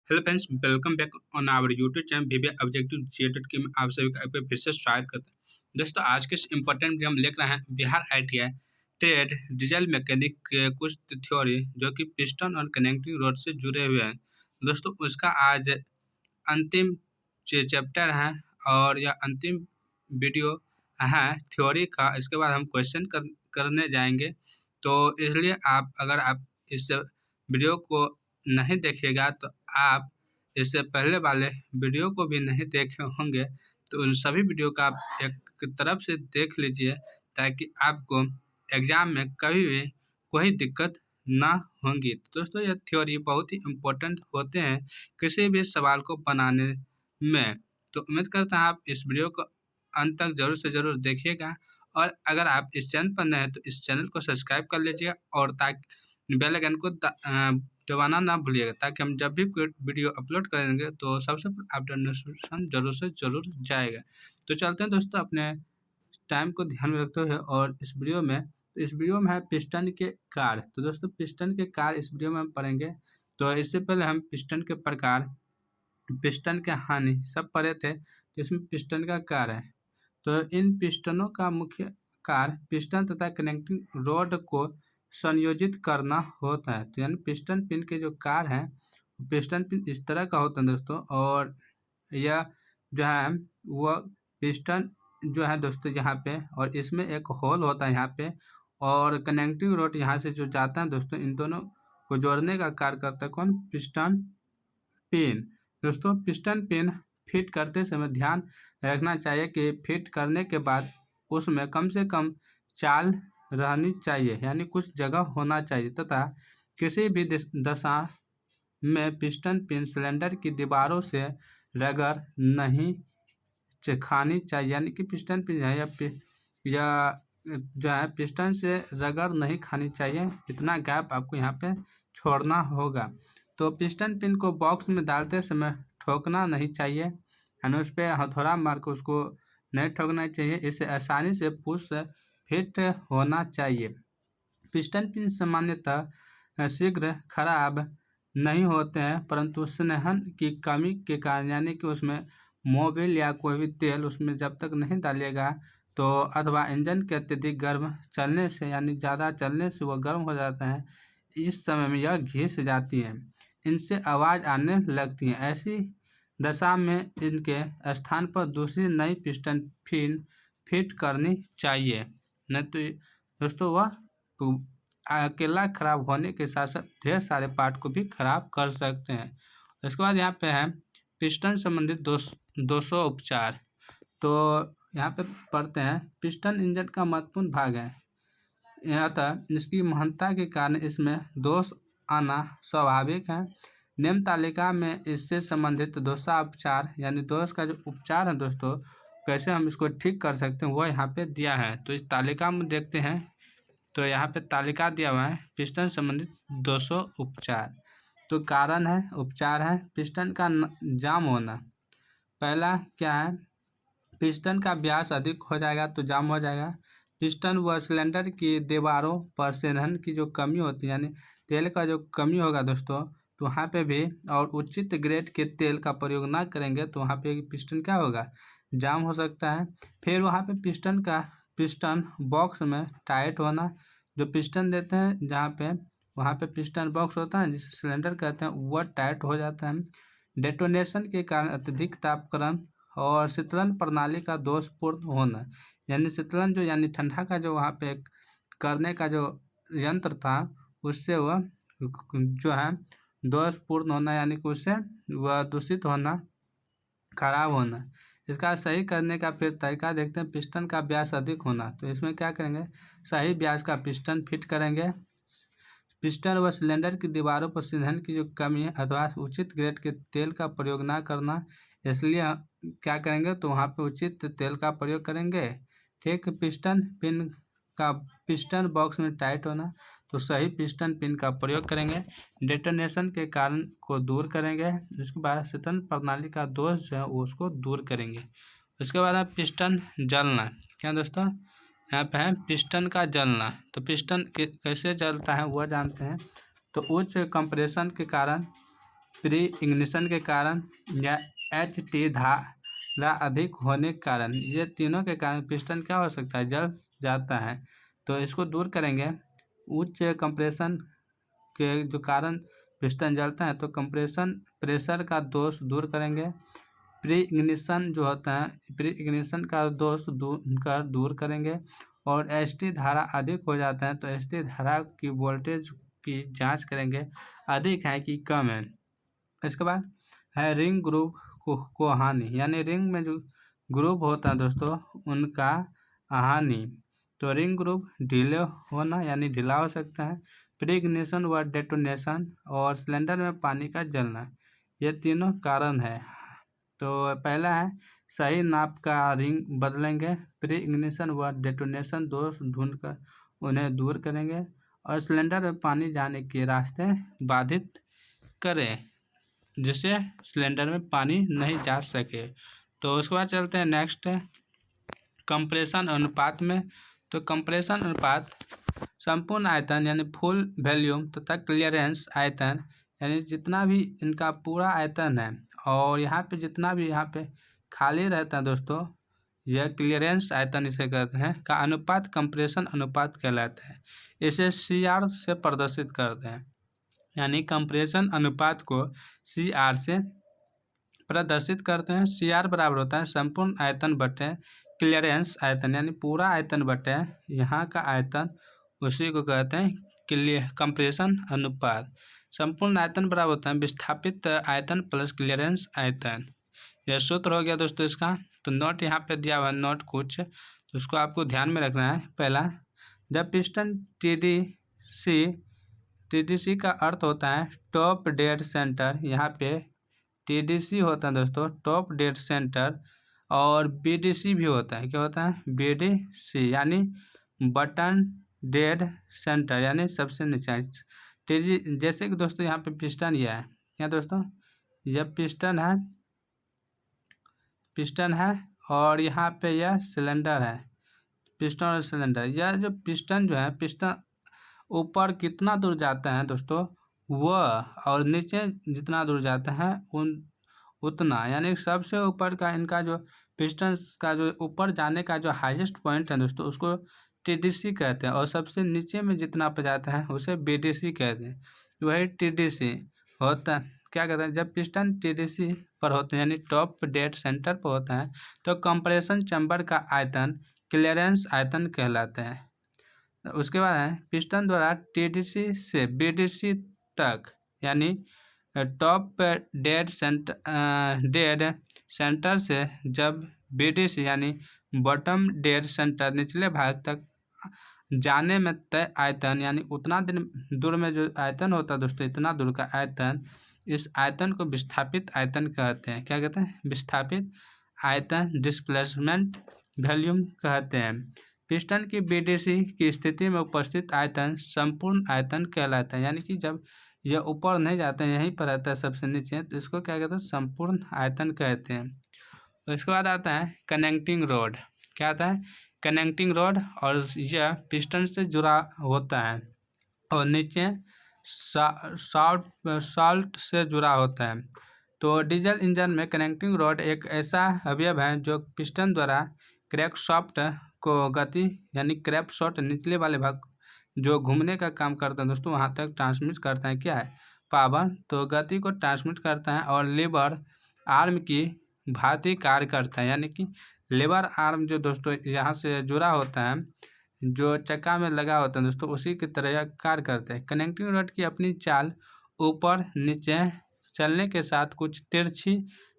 Hello friends, welcome back on our YouTube channel VVR objective JK में आप सभी का एक बार फिर से स्वागत करते हैं। दोस्तों, आज के इस इम्पोर्टेंट वीडियो हम लेकर आए हैं Bihar ITI trade diesel mechanic के कुछ थ्योरी जो कि पिस्टन और कनेक्टिंग रोड से जुड़े हुए हैं। दोस्तों, उसका आज अंतिम चैप्टर है और यह अंतिम वीडियो है थ्योरी का। इसके बाद हम क्वेश्चन करने जाएंगे, तो इसलिए अगर आप इस वीडियो को नहीं देखिएगा तो आप इससे पहले वाले वीडियो को भी नहीं देखे होंगे, तो उन सभी वीडियो का आप एक तरफ से देख लीजिए ताकि आपको एग्ज़ाम में कभी भी कोई दिक्कत ना होंगी। तो दोस्तों, यह थ्योरी बहुत ही इम्पोर्टेंट होते हैं किसी भी सवाल को बनाने में। तो उम्मीद करता हूँ आप इस वीडियो को अंत तक ज़रूर से ज़रूर देखिएगा, और अगर आप इस चैनल पर नए हैं तो इस चैनल को सब्सक्राइब कर लीजिएगा और ताकि बेल आइकन को दबाना ना भूलिएगा, ताकि हम जब भी कोई वीडियो अपलोड करेंगे तो सबसे पहले आप नोटिफिकेशन जरूर से ज़रूर जाएगा। तो चलते हैं दोस्तों, अपने टाइम को ध्यान में रखते हुए और इस वीडियो में है पिस्टन के कार्य। तो दोस्तों, पिस्टन के कार्य इस वीडियो में हम पढ़ेंगे। तो इससे पहले हम पिस्टन के प्रकार, पिस्टन के हानि सब पढ़े थे, तो इसमें पिस्टन का कार्य है। तो इन पिस्टनों का मुख्य कार्य पिस्टन तथा कनेक्टिंग रोड को संयोजित करना होता है। तो यानी पिस्टन पिन के जो कार्य हैं, पिस्टन पिन इस तरह का होता है दोस्तों, और यह जो है वह पिस्टन जो है दोस्तों यहाँ पे, और इसमें एक होल होता है यहाँ पे, और कनेक्टिंग रोड यहाँ से जो जाता है दोस्तों, इन दोनों को जोड़ने का कार्य करता है कौन? Piston pin. दोस्तों, पिस्टन पिन फिट करते समय ध्यान रखना चाहिए कि फिट करने के बाद उसमें कम से कम चाल रहनी चाहिए, यानी कुछ जगह होना चाहिए, तथा किसी भी दशा में पिस्टन पिन सिलेंडर की दीवारों से रगड़ नहीं खानी चाहिए। यानी कि पिस्टन पिन है या जो है पिस्टन से रगड़ नहीं खानी चाहिए, इतना गैप आपको यहाँ पे छोड़ना होगा। तो पिस्टन पिन को बॉक्स में डालते समय ठोकना नहीं चाहिए, यानी उस पर हथौड़ा मार के उसको नहीं ठोकना चाहिए। इसे आसानी से पुश फिट होना चाहिए। पिस्टन पिन सामान्यतः शीघ्र खराब नहीं होते हैं, परंतु स्नेहन की कमी के कारण, यानी कि उसमें मोबिल या कोई भी तेल उसमें जब तक नहीं डालिएगा तो, अथवा इंजन के अत्यधिक गर्म चलने से, यानी ज़्यादा चलने से वह गर्म हो जाता है, इस समय में यह घिस जाती हैं, इनसे आवाज़ आने लगती है। ऐसी दशा में इनके स्थान पर दूसरी नई पिस्टन पिन फिट करनी चाहिए, नहीं तो दोस्तों वह अकेला खराब होने के साथ साथ ढेर सारे पार्ट को भी खराब कर सकते हैं। इसके बाद यहाँ पे है पिस्टन संबंधित 200 उपचार। तो यहाँ पे पढ़ते हैं, पिस्टन इंजन का महत्वपूर्ण भाग है, अतः इसकी महानता के कारण इसमें दोष आना स्वाभाविक है। निम्न तालिका में इससे संबंधित दोषा उपचार, यानी दोष का जो उपचार है दोस्तों, कैसे हम इसको ठीक कर सकते हैं, वह यहाँ पे दिया है। तो इस तालिका में देखते हैं, तो यहाँ पे तालिका दिया हुआ है पिस्टन संबंधित 200 उपचार। तो कारण है, उपचार है, पिस्टन का जाम होना। पहला क्या है? पिस्टन का व्यास अधिक हो जाएगा तो जाम हो जाएगा। पिस्टन व सिलेंडर की दीवारों पर ईंधन की जो कमी होती है, यानी तेल का जो कमी होगा दोस्तों, तो वहाँ पे भी, और उचित ग्रेड के तेल का प्रयोग ना करेंगे तो वहाँ पे पिस्टन क्या होगा? जाम हो सकता है। फिर वहाँ पे पिस्टन बॉक्स में टाइट होना, जो पिस्टन देते हैं जहाँ पे, वहाँ पे पिस्टन बॉक्स होता है जिसे सिलेंडर कहते हैं, वह टाइट हो जाता है। डेटोनेशन के कारण अत्यधिक तापकरण और शीतलन प्रणाली का दोषपूर्ण होना, यानी शीतलन जो, यानी ठंडा का जो वहाँ पे करने का जो यंत्र था, उससे वह जो है दोषपूर्ण होना, यानी कि उससे वह दूषित होना, खराब होना। इसका सही करने का फिर तरीका देखते हैं। पिस्टन का व्यास अधिक होना, तो इसमें क्या करेंगे? सही व्यास का पिस्टन फिट करेंगे। पिस्टन व सिलेंडर की दीवारों पर ईंधन की जो कमी है अथवा उचित ग्रेड के तेल का प्रयोग ना करना, इसलिए क्या करेंगे? तो वहाँ पे उचित तेल का प्रयोग करेंगे। ठीक, पिस्टन पिन का पिस्टन बॉक्स में टाइट होना, तो सही पिस्टन पिन का प्रयोग करेंगे। डेटोनेशन के कारण को दूर करेंगे। उसके बाद शीतलन प्रणाली का दोष जो है वो उसको दूर करेंगे। उसके बाद है पिस्टन जलना। क्या दोस्तों? यहाँ पे है पिस्टन का जलना। तो पिस्टन कैसे जलता है वह जानते हैं। तो उच्च कंप्रेशन के कारण प्री इग्निशन के कारण या HT धारा अधिक होने के कारण, ये तीनों के कारण पिस्टन क्या हो सकता है, जल जाता है। तो इसको दूर करेंगे। उच्च कंप्रेशन के जो कारण पिस्टन जलता है, तो कंप्रेशन प्रेशर का दोष दूर करेंगे। प्री इग्निशन जो होता है, प्री इग्निशन का दोष दूर करेंगे। और HT धारा अधिक हो जाता है, तो HT धारा की वोल्टेज की जांच करेंगे, अधिक है कि कम है। इसके बाद है रिंग ग्रुप को हानि, यानी रिंग में जो ग्रुप होता है दोस्तों उनका हानि। तो रिंग ग्रुप ढीले होना यानी ढीला हो सकता है, प्री इग्निशन व डेटोनेशन, और सिलेंडर में पानी का जलना, ये तीनों कारण है। तो पहला है सही नाप का रिंग बदलेंगे, प्री इग्निशन व डेटोनेशन दोष ढूंढकर उन्हें दूर करेंगे, और सिलेंडर में पानी जाने के रास्ते बाधित करें जिससे सिलेंडर में पानी नहीं जा सके। तो उसके बाद चलते हैं नेक्स्ट कंप्रेशन अनुपात में। तो कंप्रेशन अनुपात संपूर्ण आयतन यानी फुल वॉल्यूम तथा क्लियरेंस आयतन, यानी जितना भी इनका पूरा आयतन है और यहाँ पे जितना भी यहाँ पे खाली रहता है दोस्तों, यह क्लियरेंस आयतन इसे कहते हैं, का अनुपात कंप्रेशन अनुपात कहलाता है। इसे CR से प्रदर्शित करते हैं, यानी कंप्रेशन अनुपात को CR से प्रदर्शित करते हैं। CR बराबर होता है संपूर्ण आयतन बटे क्लियरेंस आयतन, यानी पूरा आयतन बटे यहाँ का आयतन, उसी को कहते हैं कंप्रेशन अनुपात। संपूर्ण आयतन बराबर होता है विस्थापित आयतन प्लस क्लियरेंस आयतन। यह सूत्र हो गया दोस्तों इसका। तो नोट यहाँ पे दिया हुआ है नोट कुछ, तो उसको आपको ध्यान में रखना है। पहला, जब पिस्टन TDC का अर्थ होता है टॉप डेड सेंटर, यहाँ पे TDC होता है दोस्तों टॉप डेड सेंटर, और BDC भी होता है, क्या होता है BDC, यानी बटन डेड सेंटर, यानी सबसे नीचे। जैसे कि दोस्तों यहाँ पे पिस्टन यह है, क्या दोस्तों, यह पिस्टन है और यहाँ पे यह सिलेंडर है, पिस्टन और सिलेंडर। यह जो पिस्टन जो है, पिस्टन ऊपर कितना दूर जाता है दोस्तों, वह और नीचे जितना दूर जाता है उतना, यानी सबसे ऊपर का इनका जो पिस्टन का जो ऊपर जाने का जो हाईएस्ट पॉइंट है दोस्तों, उसको TDC कहते हैं, और सबसे नीचे में जितना पे जाता है उसे BDC कहते हैं। वही TDC होता है, क्या कहते हैं, जब पिस्टन TDC पर होते हैं यानी टॉप डेड सेंटर पर होता है, तो कंप्रेशन चैम्बर का आयतन क्लियरेंस आयतन कहलाता है। उसके बाद है पिस्टन द्वारा TDC से BDC तक, यानी टॉप डेड सेंटर से जब BDC यानी बॉटम डेड सेंटर निचले भाग तक जाने में तय आयतन, यानी उतना दूर में जो आयतन होता है दोस्तों, इतना दूर का आयतन, इस आयतन को विस्थापित आयतन कहते हैं। क्या कहते हैं, विस्थापित आयतन, डिस्प्लेसमेंट वॉल्यूम कहते हैं। पिस्टन की BDC की स्थिति में उपस्थित आयतन संपूर्ण आयतन कहलाता है, यानी कि जब यह ऊपर नहीं जाता है, यहीं पर रहता है सबसे नीचे, तो इसको क्या कहते हैं, संपूर्ण आयतन कहते हैं। तो इसके बाद आता है कनेक्टिंग रोड। क्या आता है, कनेक्टिंग रोड, और यह पिस्टन से जुड़ा होता है और नीचे साल्ट से जुड़ा होता है। तो डीजल इंजन में कनेक्टिंग रोड एक ऐसा अवयव है जो पिस्टन द्वारा क्रैंकशाफ्ट को गति, यानी क्रैंकशाफ्ट निचले वाले भाग जो घूमने का काम करता है दोस्तों, वहाँ तक ट्रांसमिट करता है, क्या है, पावर, तो गति को ट्रांसमिट करता है, और लीवर आर्म की भांति कार्य करता है, यानी कि लीवर आर्म जो दोस्तों यहाँ से जुड़ा होता है, जो चक्का में लगा होता है दोस्तों, उसी की तरह कार्य करते हैं। कनेक्टिंग रोड की अपनी चाल ऊपर नीचे चलने के साथ कुछ तिरछी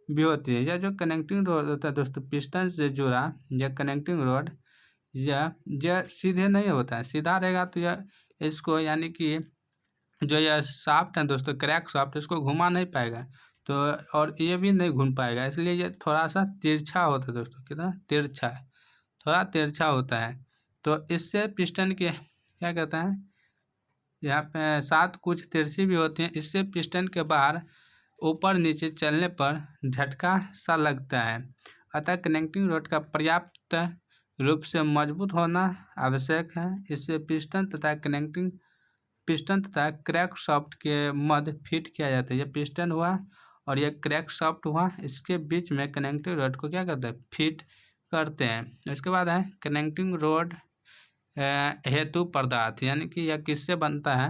भी होती है। यह जो कनेक्टिंग रोड होता है दोस्तों पिस्टन से जुड़ा, यह कनेक्टिंग रोड यह सीधे नहीं होता है, सीधा रहेगा तो यह इसको, यानी कि जो यह शाफ्ट है दोस्तों, क्रैंक शाफ्ट, इसको घुमा नहीं पाएगा, तो और ये भी नहीं घूम पाएगा, इसलिए ये थोड़ा सा तिरछा होता है दोस्तों, कितना तिरछा, थोड़ा तिरछा होता है। तो इससे पिस्टन के क्या कहते हैं, यहाँ पे साथ कुछ तिरछी भी होती हैं, इससे पिस्टन के बाहर ऊपर नीचे चलने पर झटका सा लगता है। अतः कनेक्टिंग रोड का पर्याप्त रूप से मजबूत होना आवश्यक है। इससे पिस्टन तथा कनेक्टिंग पिस्टन तथा क्रैंक शाफ्ट के मध्य फिट किया जाता है। यह पिस्टन हुआ और यह क्रैंक शाफ्ट हुआ, इसके बीच में कनेक्टिंग रॉड को क्या करते हैं, फिट करते हैं। इसके बाद है कनेक्टिंग रॉड हेतु पदार्थ, यानी कि यह किससे बनता है,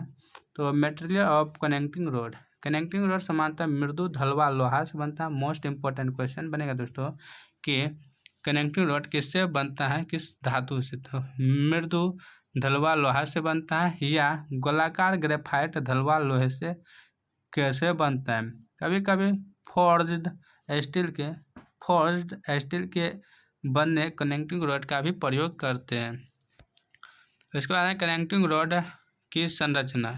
तो material of connecting rod. Connecting rod सामान्यतः मृदु ढलवा लोहा से बनता है। मोस्ट इंपॉर्टेंट क्वेश्चन बनेगा दोस्तों कि कनेक्टिंग रॉड किससे बनता है, किस धातु से, तो मृदु ढलवा लोहा से बनता है या गोलाकार ग्रेफाइट ढलवा लोहे से कैसे बनता है। कभी कभी फोर्ज्ड स्टील के बनने कनेक्टिंग रॉड का भी प्रयोग करते हैं। इसके बाद है कनेक्टिंग रॉड की संरचना।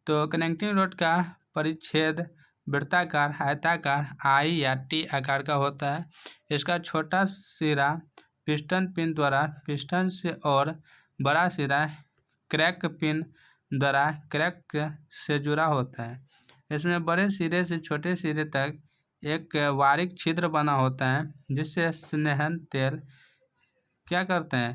तो कनेक्टिंग रॉड का परिच्छेद वृत्ताकार, आयताकार, आई या टी आकार का होता है। इसका छोटा सिरा पिस्टन पिन द्वारा पिस्टन से और बड़ा सिरा क्रैंक पिन द्वारा क्रैंक से जुड़ा होता है। इसमें बड़े सिरे से छोटे सिरे तक एक बारीक छिद्र बना होता है, जिससे स्नेहन तेल क्या करते हैं,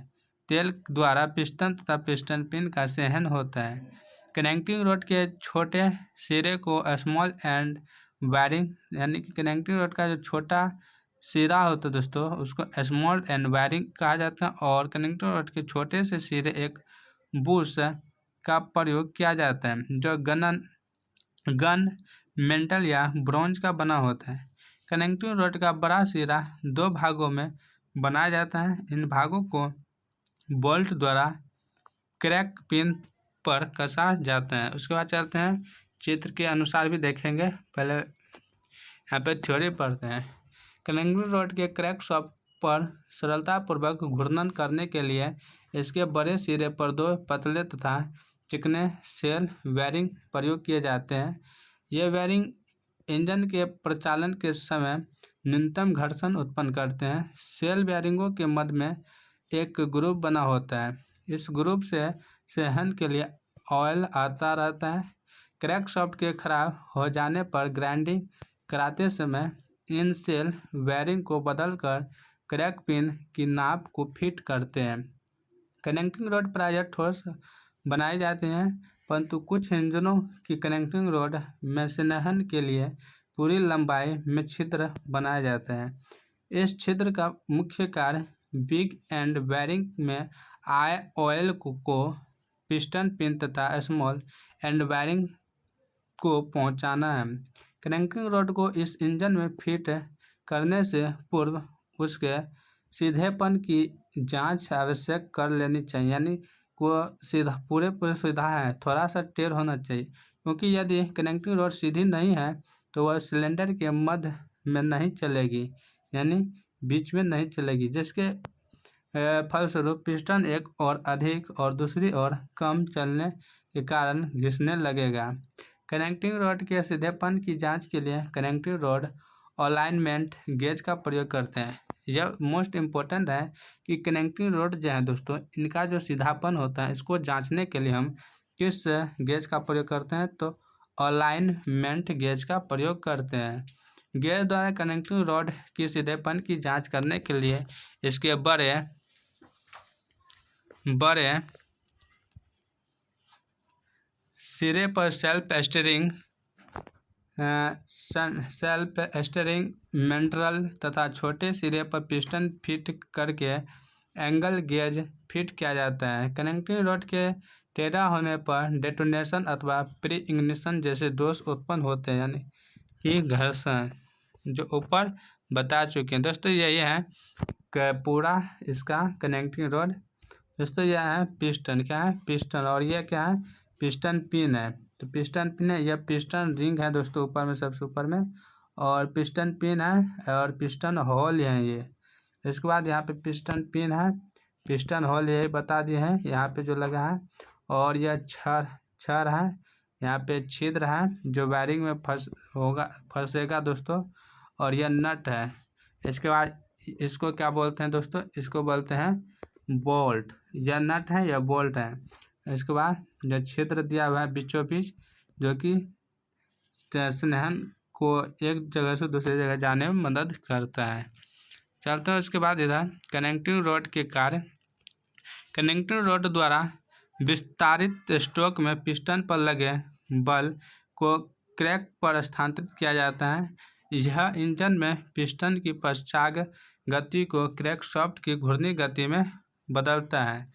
तेल द्वारा पिस्टन तथा पिस्टन पिन का संवहन होता है। कनेक्टिंग रॉड के छोटे सिरे को स्मॉल एंड वायरिंग, यानी कि कनेक्टिंग रॉड का जो छोटा सिरा होता है दोस्तों, उसको स्मॉल एंड वायरिंग कहा जाता है। और कनेक्टिंग रॉड के छोटे से सिरे एक बुश का प्रयोग किया जाता है, जो गन मेटल या ब्रॉन्ज का बना होता है। कनेक्टिंग रॉड का बड़ा सिरा 2 भागों में बनाया जाता है। इन भागों को बोल्ट द्वारा क्रैंक पिन पर कसा जाता है। उसके बाद चलते हैं चित्र के अनुसार भी देखेंगे, पहले यहाँ पे थ्योरी पढ़ते हैं। कनेक्टिंग रॉड के क्रैंक शाफ्ट पर सरलतापूर्वक घूर्णन करने के लिए इसके बड़े सिरे पर 2 पतले तथा चिकने सेल वायरिंग प्रयोग किए जाते हैं। ये वायरिंग इंजन के प्रचालन के समय न्यूनतम घर्षण उत्पन्न करते हैं। सेल वायरिंगों के मध्य में एक ग्रुप बना होता है। इस ग्रुप से संवहन के लिए ऑयल आता रहता है। क्रैंक शाफ्ट के खराब हो जाने पर ग्राइंडिंग कराते समय इन सेल वायरिंग को बदलकर क्रैंक पिन की नाप को फिट करते हैं। कनेक्टिंग रॉड प्रायः ठोस बनाए जाते हैं, परंतु कुछ इंजनों की कनेक्टिंग रॉड में संवहन के लिए पूरी लंबाई में छिद्र बनाया जाता है। इस छिद्र का मुख्य कार्य बिग एंड वायरिंग में ऑयल को पिस्टन पिन तथा स्मॉल एंड वायरिंग को पहुंचाना है। कनेक्टिंग रॉड को इस इंजन में फिट करने से पूर्व उसके सीधेपन की जांच आवश्यक कर लेनी चाहिए, यानी को सीधा पूरे सीधा है, थोड़ा सा टेढ़ होना चाहिए, क्योंकि यदि कनेक्टिंग रॉड सीधी नहीं है तो वह सिलेंडर के मध्य में नहीं चलेगी, यानी बीच में नहीं चलेगी, जिसके फलस्वरूप पिस्टन एक और अधिक और दूसरी ओर कम चलने के कारण घिसने लगेगा। कनेक्टिंग रॉड के सीधेपन की जांच के लिए कनेक्टिंग रॉड अलाइनमेंट गेज का प्रयोग करते हैं। यह मोस्ट इम्पोर्टेंट है कि कनेक्टिंग रॉड जो है दोस्तों, इनका जो सीधापन होता है, इसको जांचने के लिए हम किस गेज का प्रयोग करते हैं, तो अलाइनमेंट गेज का प्रयोग करते हैं। गेज द्वारा कनेक्टिंग रॉड की सीधेपन की जांच करने के लिए इसके बड़े सिरे पर सेल्फ स्टीयरिंग मेंट्रल तथा छोटे सिरे पर पिस्टन फिट करके एंगल गेज फिट किया जाता है। कनेक्टिंग रॉड के टेढ़ा होने पर डेटोनेशन अथवा प्री इग्निशन जैसे दोष उत्पन्न होते हैं, यानी कि घर्षण, जो ऊपर बता चुके हैं दोस्तों। यही है पूरा इसका कनेक्टिंग रॉड। दोस्तों यह है पिस्टन, क्या है, पिस्टन, और ये क्या है, पिस्टन पिन है। तो पिस्टन पिन है, यह पिस्टन रिंग है दोस्तों, ऊपर में, सबसे ऊपर में, और पिस्टन पिन है और पिस्टन होल है ये। इसके बाद यहाँ पे पिस्टन पिन है, पिस्टन होल यही बता दिए हैं यहाँ पे जो लगा है, और यह छर है, यहाँ पे छिद्र है जो वायरिंग में फंसेगा दोस्तों, और यह नट है। इसके बाद इसको क्या बोलते हैं दोस्तों, इसको बोलते हैं बोल्ट। यह नट है, यह बोल्ट है। इसके बाद जो छिद्र दिया हुआ है बीचों बीच, जो कि संवहन को एक जगह से दूसरी जगह जाने में मदद करता है। चलते हैं उसके बाद इधर कनेक्टिंग रॉड के कार्य। कनेक्टिंग रॉड द्वारा विस्तारित स्ट्रोक में पिस्टन पर लगे बल को क्रैंक पर स्थानांतरित किया जाता है। यह इंजन में पिस्टन की पश्चाग गति को क्रैंकशाफ्ट की घूर्णी गति में बदलता है।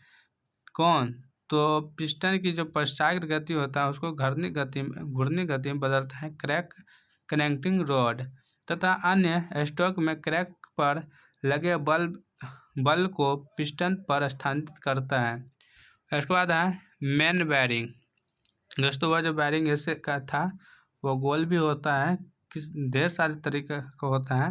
कौन? तो पिस्टन की जो पश्चाग गति होता है उसको घूर्णी गति में बदलता है क्रैंकिंग रोड। तथा अन्य स्ट्रोक में क्रैंक पर लगे बल को पिस्टन पर स्थानांतरित करता है। इसके बाद है मेन बैरिंग। दोस्तों वह जो बैरिंग ऐसे का था वो गोल भी होता है, ढेर सारे तरीके का होता है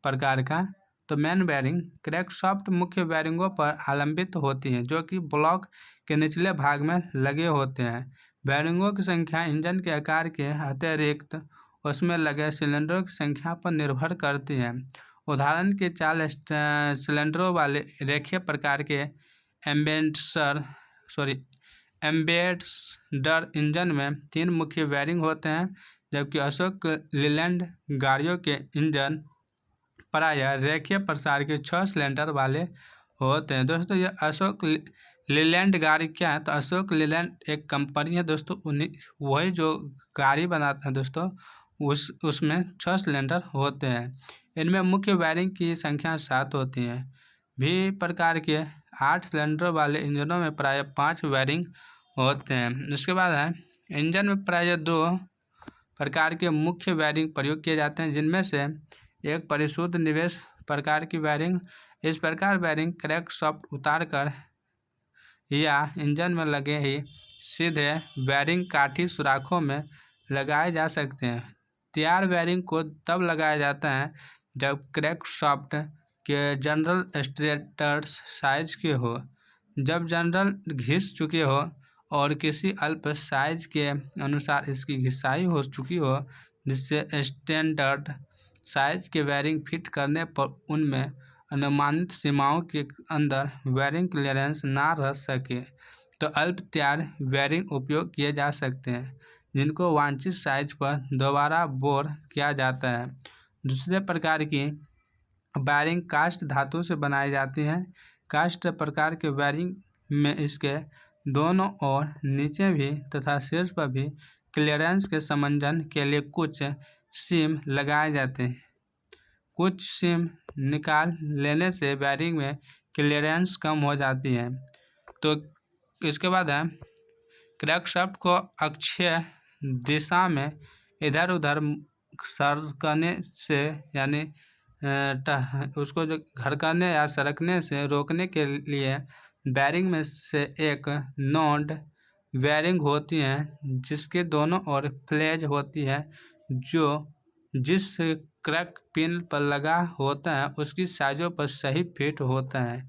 प्रकार का। तो मेन बैरिंग क्रैंकशाफ्ट मुख्य बैरिंगों पर आलंबित होती हैं जो कि ब्लॉक के निचले भाग में लगे होते हैं। बैरिंगों की संख्या इंजन के आकार के अतिरिक्त उसमें लगे सिलेंडरों की संख्या पर निर्भर करती है। उदाहरण के 4 सिलेंडरों वाले रेखीय प्रकार के एम्बेसडर इंजन में 3 मुख्य बैरिंग होते हैं, जबकि अशोक लीलैंड गाड़ियों के इंजन प्रायः रेखीय प्रसार के 6 सिलेंडर वाले होते हैं। दोस्तों ये अशोक लीलैंड गाड़ी क्या है? तो अशोक लीलैंड एक कंपनी है दोस्तों, वही जो गाड़ी बनाता है दोस्तों उसमें 6 सिलेंडर होते हैं। इनमें मुख्य बैरिंग की संख्या 7 होती है। भी प्रकार के 8 सिलेंडर वाले इंजनों में प्रायः 5 बैरिंग होते हैं। उसके बाद है इंजन में प्रायः 2 प्रकार के मुख्य बैरिंग प्रयोग किए जाते हैं, जिनमें से एक परिशुद्ध निवेश प्रकार की बैरिंग। इस प्रकार बैरिंग क्रैंकशाफ्ट उतार कर या इंजन में लगे ही सीधे बैरिंग काठी सुराखों में लगाए जा सकते हैं। तैयार बैरिंग को तब लगाया जाता है जब क्रैंकशाफ्ट के जनरल स्ट्रेटर्स साइज के हो, जब जनरल घिस चुके हो और किसी अल्प साइज के अनुसार इसकी घिसाई हो चुकी हो, जिससे स्टैंडर्ड साइज के बैरिंग फिट करने पर उनमें अनुमानित सीमाओं के अंदर बैरिंग क्लियरेंस ना रह सके तो अल्प तैयार बैरिंग उपयोग किए जा सकते हैं, जिनको वांछित साइज पर दोबारा बोर किया जाता है। दूसरे प्रकार की बैरिंग कास्ट धातु से बनाई जाती है। कास्ट प्रकार के बैरिंग में इसके दोनों ओर नीचे भी तथा शीर्ष पर भी क्लियरेंस के समंजन के लिए कुछ सीम लगाए जाते हैं। कुछ सीम निकाल लेने से बैरिंग में क्लियरेंस कम हो जाती है। तो इसके बाद है क्रैंकशाफ्ट को अक्षीय दिशा में इधर उधर सरकने से यानी उसको जो घरकने या सरकने से रोकने के लिए बैरिंग में से एक नोड बैरिंग होती है, जिसके दोनों ओर फ्लेज होती है जो जिस क्रैंक पिन पर लगा होता है उसकी साइजों पर सही फिट होता है।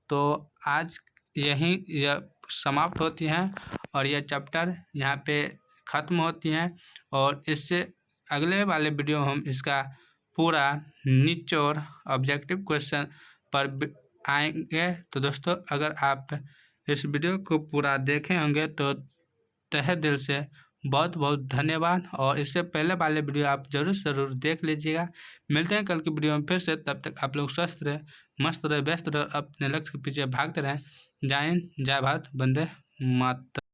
तो आज यह समाप्त होती हैं और यह चैप्टर यहाँ पे ख़त्म होती हैं, और इससे अगले वाले वीडियो हम इसका पूरा निचोड़ ऑब्जेक्टिव क्वेश्चन पर आएंगे। तो दोस्तों अगर आप इस वीडियो को पूरा देखे होंगे तो तहे दिल से बहुत बहुत धन्यवाद, और इससे पहले वाले वीडियो आप ज़रूर देख लीजिएगा। मिलते हैं कल की वीडियो में फिर से, तब तक आप लोग स्वस्थ रहे, मस्त रहे, व्यस्त रहे, अपने लक्ष्य के पीछे भागते रहें। जय हिंद, जय भारत, वंदे मातरम।